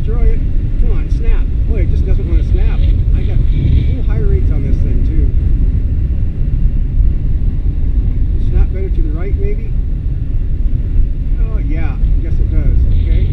destroy it. Come on, snap. Boy, it just doesn't want to snap. I got full high rates on this thing too. Snap better to the right maybe? Oh yeah, I guess it does. Okay.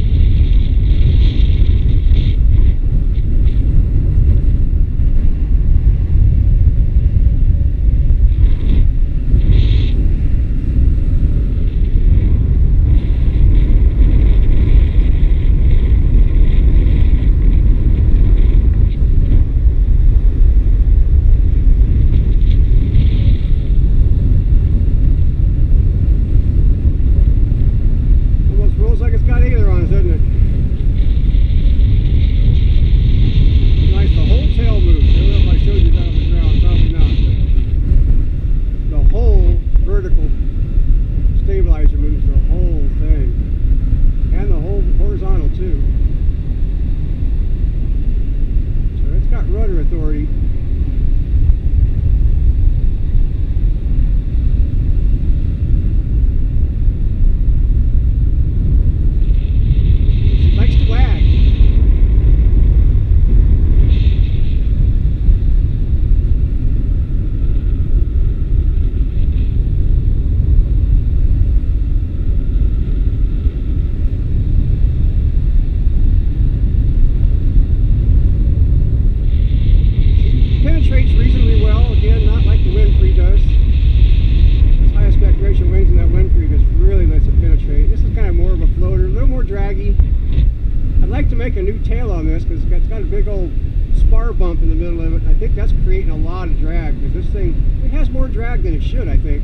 Make a new tail on this because it's got a big old spar bump in the middle of it. I think that's creating a lot of drag because this thing, it has more drag than it should, I think.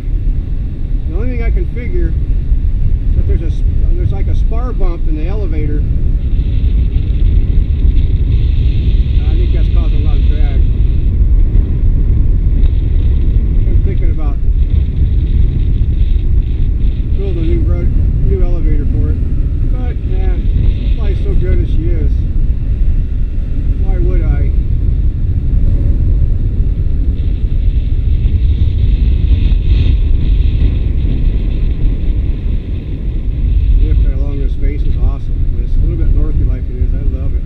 The only thing I can figure is that there's like a spar bump in the elevator. I think that's causing a lot of drag. I'm thinking about building a new elevator for it. But, yeah, she flies so good as she is. Why would I? Lift along this face is awesome. When it's a little bit northy like it is, I love it.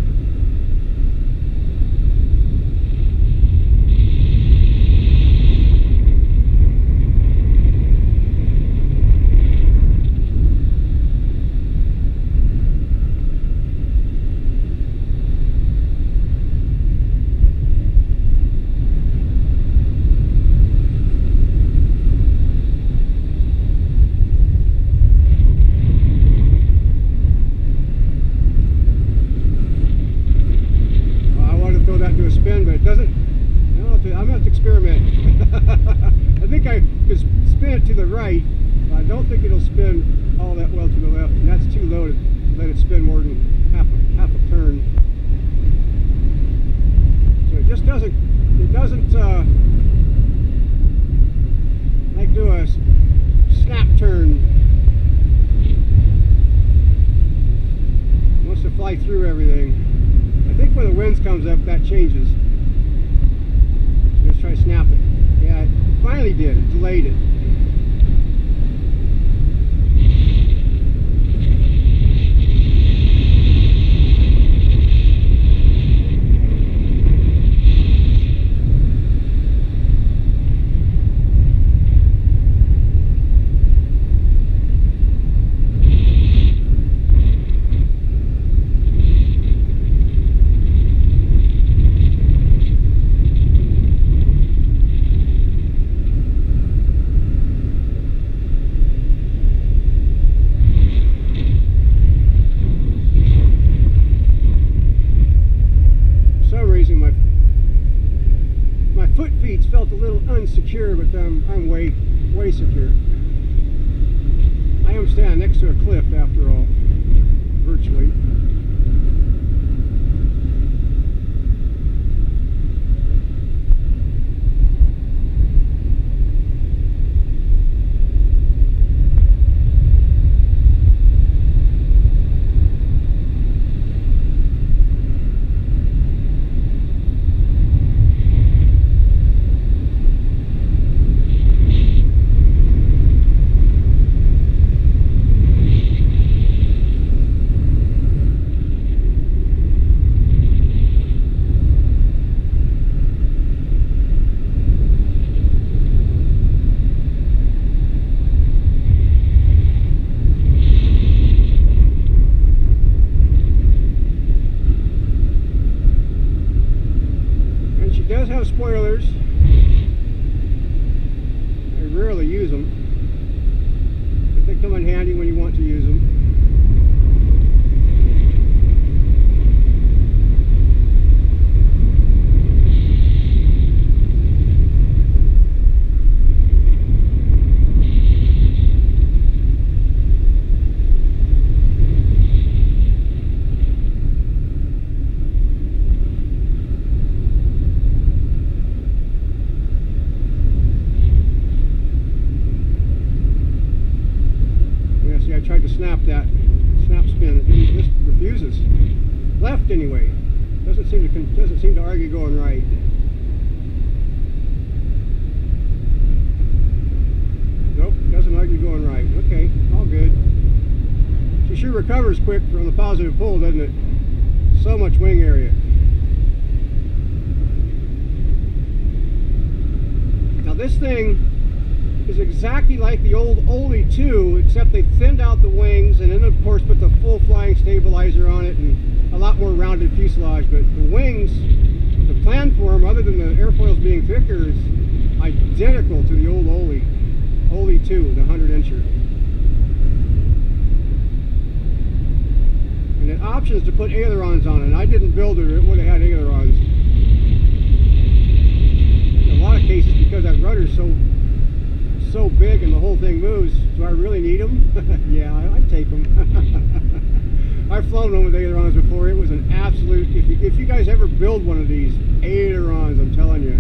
But it doesn't. I'm gonna have to experiment. I think I could spin it to the right, but I don't think it'll spin all that well to the left, and that's too low to let it spin more than half a turn. So it just doesn't. It doesn't like do a snap turn. It wants to fly through everything. I think when the winds comes up, that changes. So let's try to snap it. Yeah, it finally did. It delayed it. Felt a little unsecure, but I'm way secure. I am standing next to a cliff after all, virtually. spoilers. I rarely use them, but they come in handy when you want to use them. I tried to snap spin. It just refuses. Left anyway. Doesn't seem to argue going right. Nope, doesn't argue going right. Okay, all good. She sure recovers quick from the positive pull, doesn't it? So much wing area. Now this thing is exactly like the old Oli 2, except they thinned out the wings and then of course put the full flying stabilizer on it and a lot more rounded fuselage. But the wings, the plan for them, other than the airfoils being thicker, is identical to the old Oli 2, the 100-incher. And it options to put ailerons on it, and I didn't build it, or it would have had ailerons. In a lot of cases, because that rudder's so big and the whole thing moves, do I really need them? Yeah, I'd take them. I've flown one with ailerons before. It was an absolute, if you guys ever build one of these, ailerons, I'm telling you.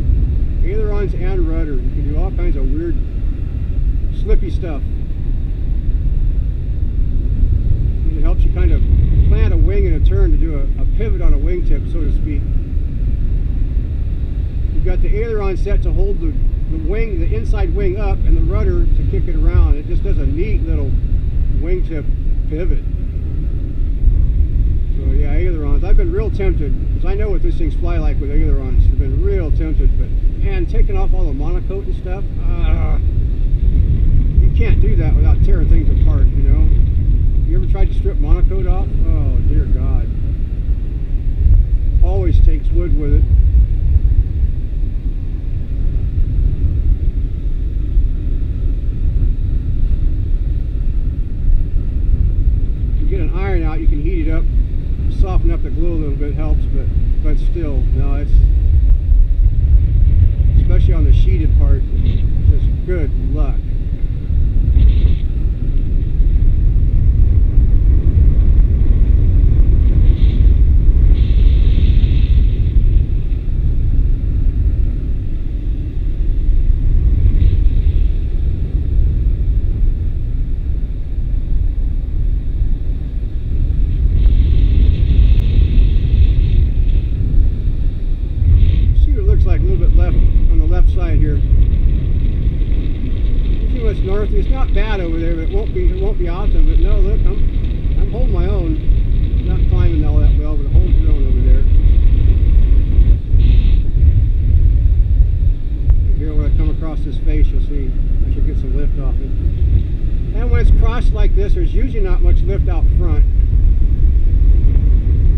Ailerons and rudder. You can do all kinds of weird, slippy stuff. And it helps you kind of plant a wing in a turn to do a pivot on a wingtip, so to speak. You've got the aileron set to hold the wing, the inside wing up, and the rudder to kick it around. It just does a neat little wingtip pivot. So yeah, ailerons. I've been real tempted, because I know what these things fly like with ailerons. I've been real tempted, but man, taking off all the monocoat and stuff, you can't do that without tearing things apart, you know? You ever tried to strip monocoat off? Oh dear God. Always takes wood with it. Get an iron out, you can heat it up, soften up the glue a little bit, helps, but still, no, it's, especially on the sheeted part, just good luck. Side here. You see what's north? It's not bad over there, but it won't be awesome. But no, look, I'm holding my own. Not climbing all that well, but holding my own over there. Here, when I come across this face, you'll see I should get some lift off it. And when it's crossed like this, there's usually not much lift out front.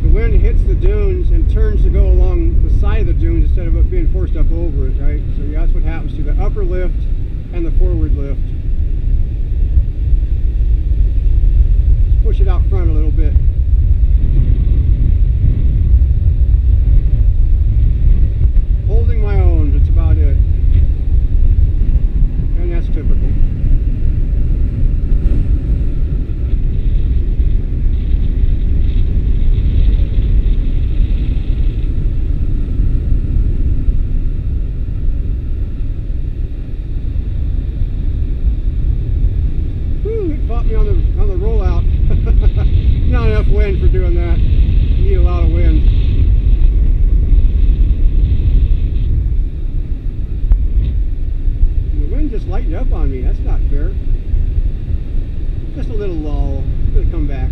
The wind hits the dunes and turns to go along the side of the dunes instead of it being forced up over it, right? So yeah, that's what happens to the upper lift and the forward lift. Let's push it out front a little bit. Holding my own, that's about it. And that's typical. Fought me on the rollout. Not enough wind for doing that. You need a lot of wind. And the wind just lightened up on me. That's not fair. Just a little lull. It's gonna come back.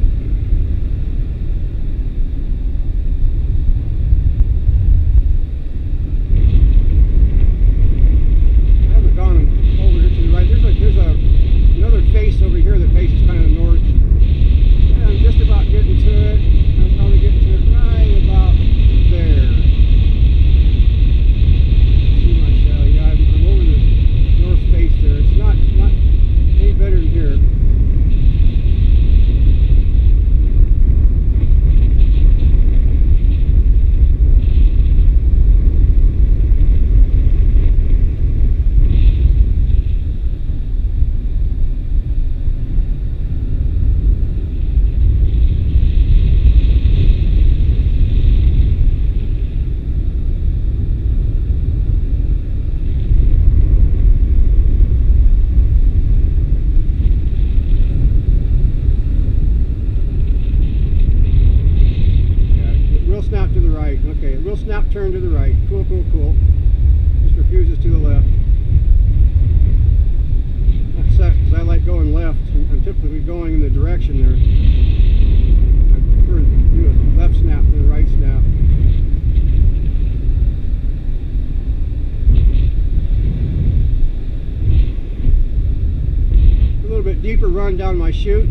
I haven't gone over here to the right. There's another face over here that faces kind of north. And I'm just about getting to it. I'm probably getting to it right about there. turn to the right. Cool, cool, cool. Just refuses to the left. That sucks because I like going left. I'm typically going in the direction there. I prefer to do a left snap than a right snap. A little bit deeper run down my chute.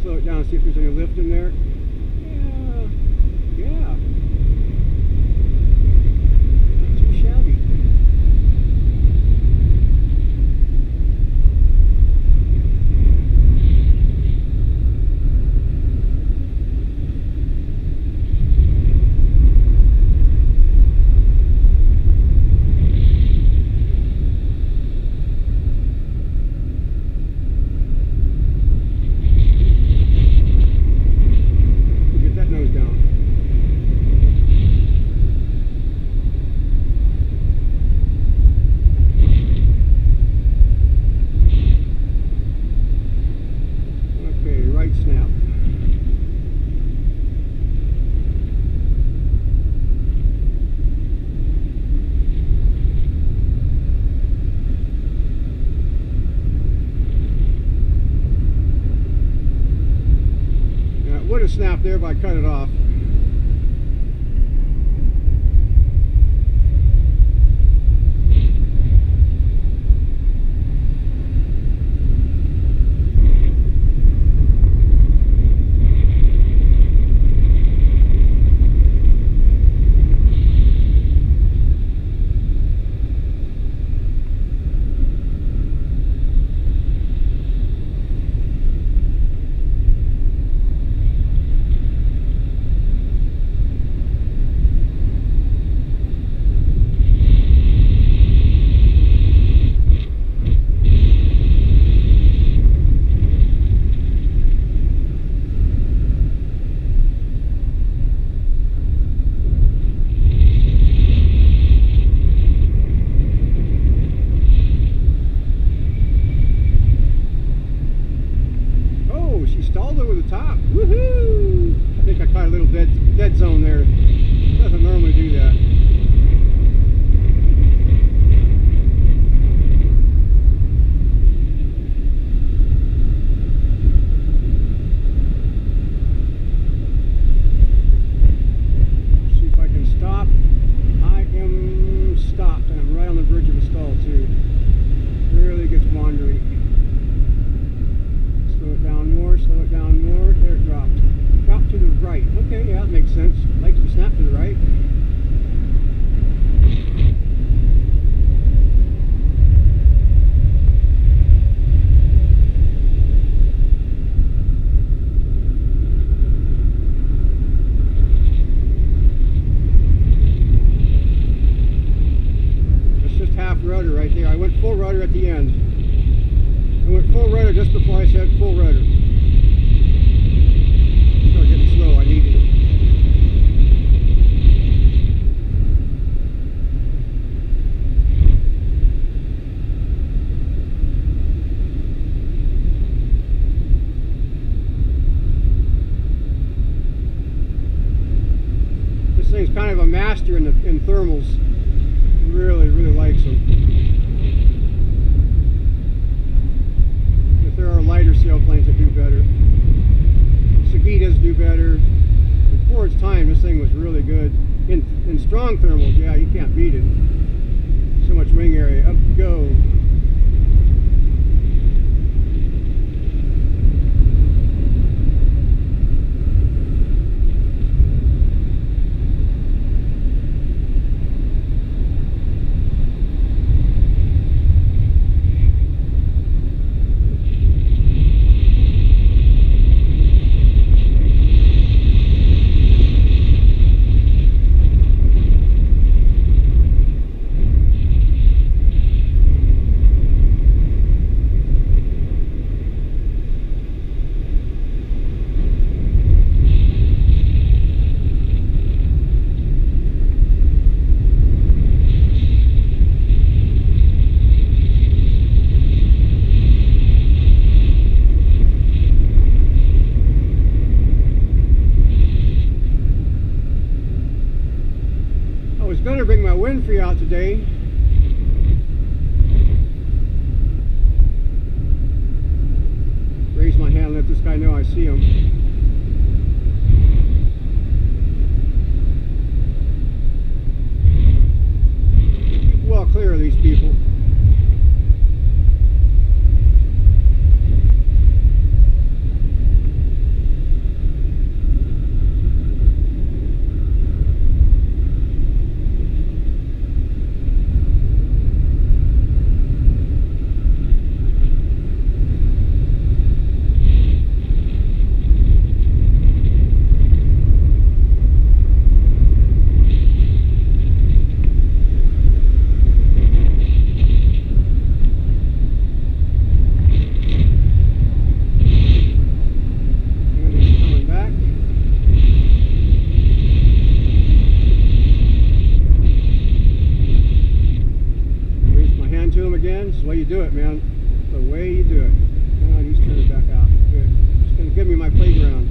Slow it down, see if there's any lift in there. Yeah. Not too shabby. Would have snapped there, but I cut it off. Stalled over the top. Woohoo! I think I caught a little dead zone there. Doesn't normally do that. See if I can stop. I am stopped, and I'm right on the bridge of a stall too. Really gets wandering. Slow it down more, slow it down more. There it dropped. Dropped to the right. Okay, yeah, that makes sense. Likes to snap to the right. That's just half rudder right there. I went full rudder at the end. I went full rudder just before I said full rudder. Start getting slow, I needed it. This thing's kind of a master in thermals. Really, really likes them. There are lighter sailplanes that do better. Sagitas do better. And for its time, this thing was really good. In strong thermals, yeah, you can't beat it. So much wing area. Up you go. was going to bring my wind free out today. Raise my hand and let this guy know I see him. Keep well clear of these people. This is the way you do it, man. The way you do it. God, he's turning back out. Good. Just going to give me my playground.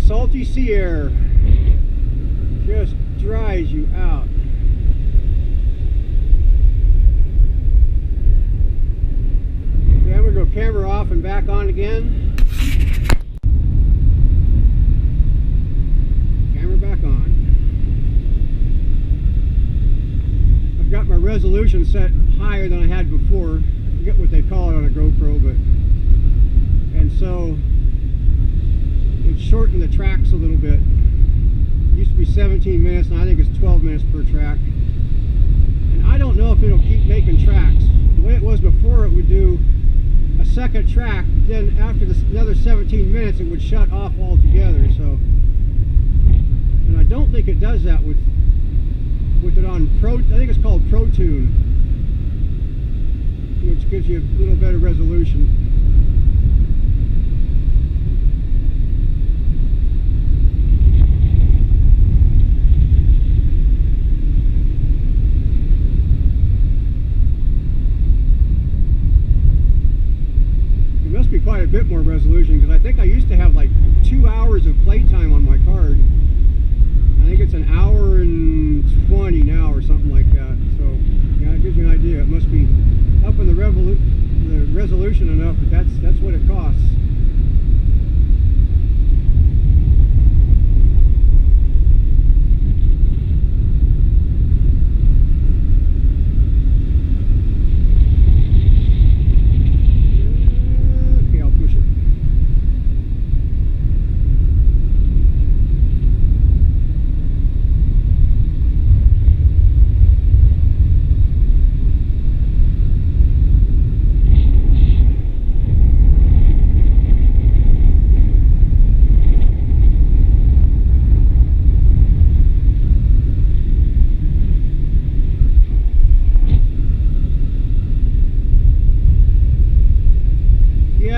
Salty sea air just dries you out. Okay, I'm going to go camera off and back on again. Camera back on. I've got my resolution set higher than I had before. I forget what they call it on a GoPro, but and so it shortened the tracks a little bit. It used to be 17 minutes, and I think it's 12 minutes per track. And I don't know if it'll keep making tracks. The way it was before, it would do a second track, then after another 17 minutes, it would shut off altogether. So, and I don't think it does that with it on Pro. I think it's called Pro Tune, which gives you a little better resolution. Quite a bit more resolution, because I think I used to have like 2 hours of playtime on my card. I think it's an hour and 20 now or something like that. So yeah, it gives you an idea. It must be up in the resolution enough, but that's what it costs.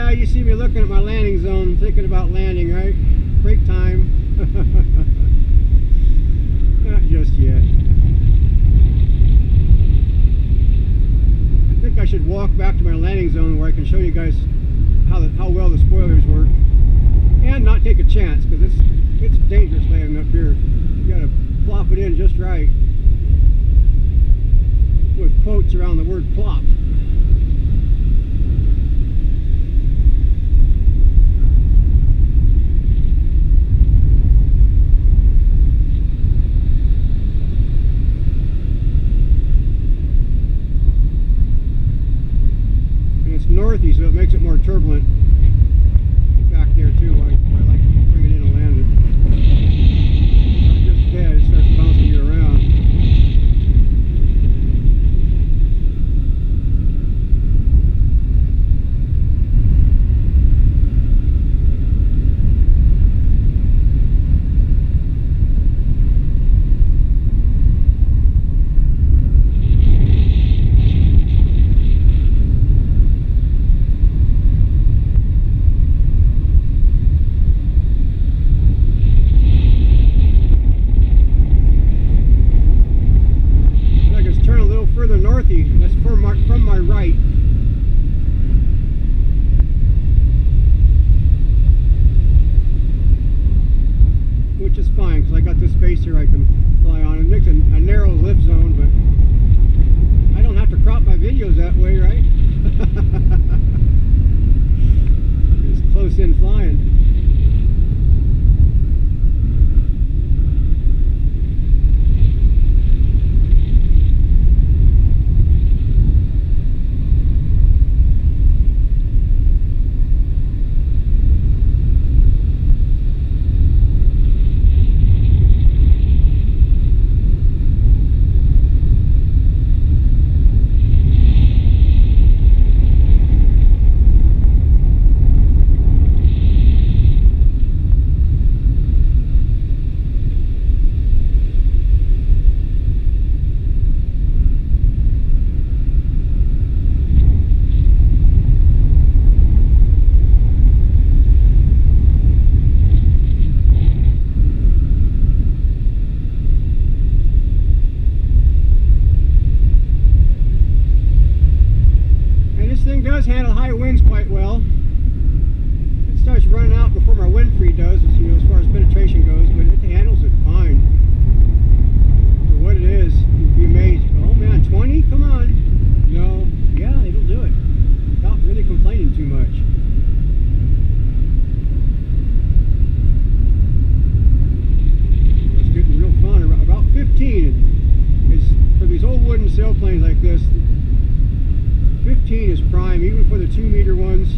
You see me looking at my landing zone, thinking about landing, right? Break time. Not just yet. I think I should walk back to my landing zone where I can show you guys how well the spoilers work, and not take a chance, because it's dangerous landing up here. You got to plop it in just right, with quotes around the word plop. Northy, so it makes it more turbulent. does handle high winds quite well. It starts running out before my wind free does, you know, as far as penetration goes, but it handles it fine. For what it is, you'd be amazed. Oh man, 20? Come on. No, yeah, it'll do it without really complaining too much. It's getting real fun. About 15 is, for these old wooden sailplanes like this, 15 is prime, even for the 2 meter ones.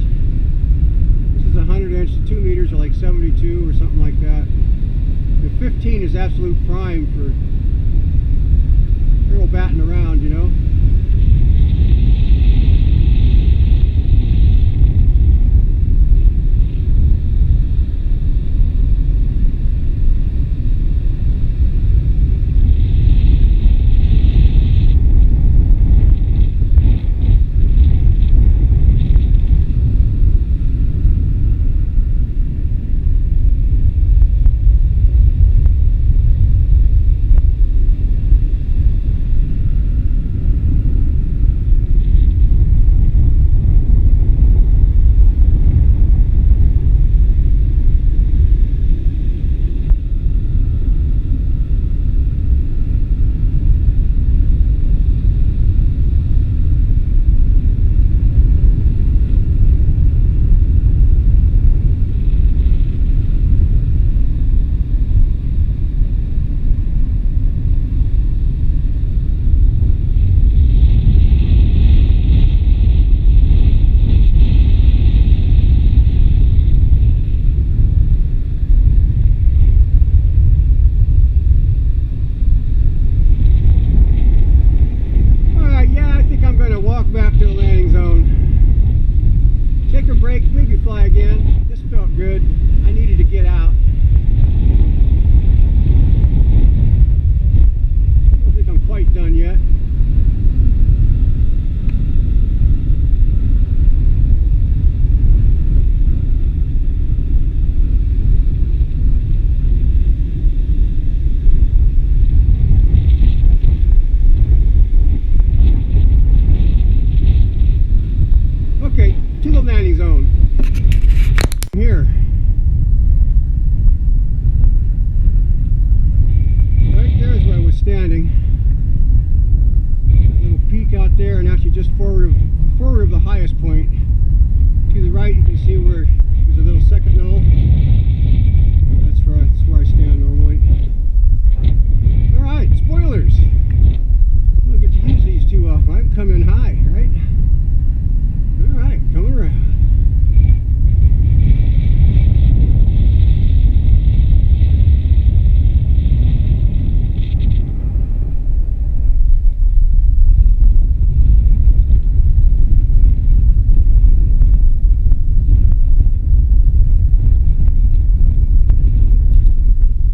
This is 100 inch, the 2 meters are like 72 or something like that. The 15 is absolute prime for real batting around, you know. Back to the landing zone. Take a break, maybe fly again. This felt good. I needed to get out. I don't think I'm quite done yet. To the landing zone. Here. Right there is where I was standing. A little peak out there, and actually just forward of the highest point. To the right you can see where there's a little second knoll. That's where I stand normally. Alright, spoilers. I don't get to use these too often. I can come in high, right? Alright, coming around.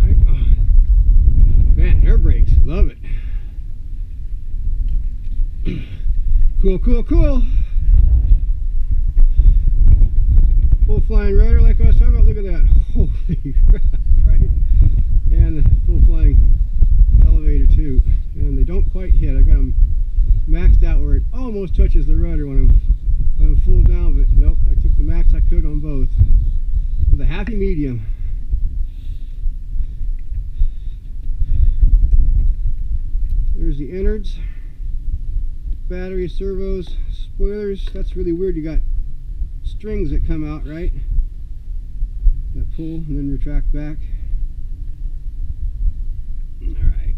Right on. Man, air brakes, love it. Cool, cool, cool. Full flying rudder like I was talking about. Look at that. Holy crap, right? And the full flying elevator too. And they don't quite hit. I've got them maxed out where it almost touches the rudder when I'm full down, but nope, I took the max I could on both. With a happy medium. There's the innards, battery, servos, spoilers. That's really weird. You got strings that come out, right? That pull and then retract back. Alright.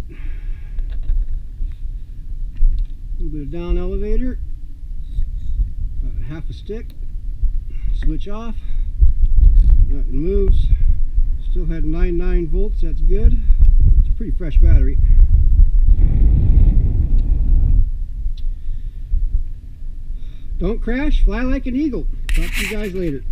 A little bit of down elevator. About half a stick. Switch off. Nothing moves. Still had 99 volts, that's good. It's a pretty fresh battery. Don't crash, fly like an eagle. Talk to you guys later.